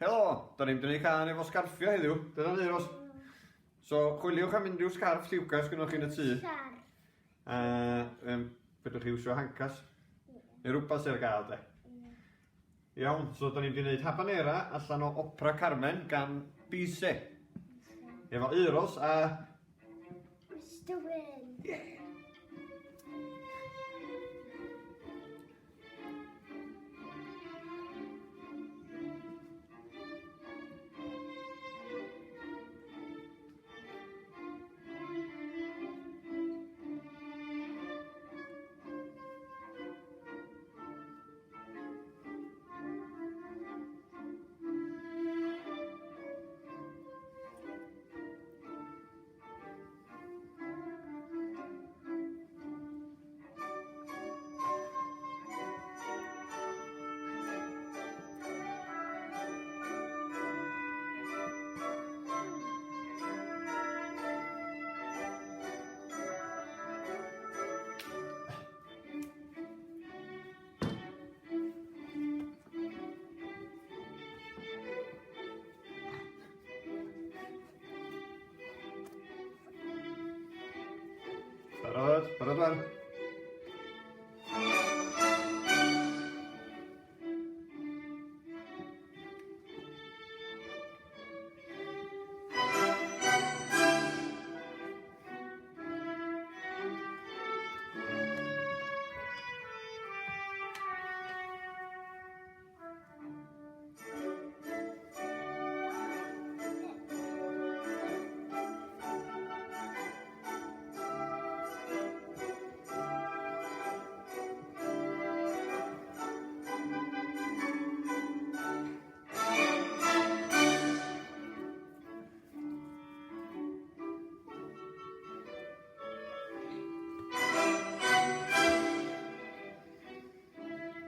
Helo, da ni'n mynd i can efo sgarffio heddiw. Dyna ni, Ros. So, chwiliwch am unrhyw sgarff lliwgas gynnwch chi yn y tŷ. Fedrwch chi wsio hancas. Neu rhywbeth sy'n ar gael, de. Iawn, so da ni'n mynd i wneud habanera allan o Opera Carmen gan Bise. Efo Euros a... Mr Wyn. Yeah. Barod wan.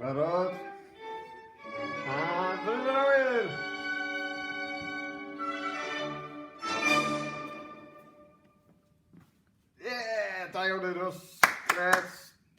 Barod. A bryd yn awyr. Da iawn, Euros. Gret.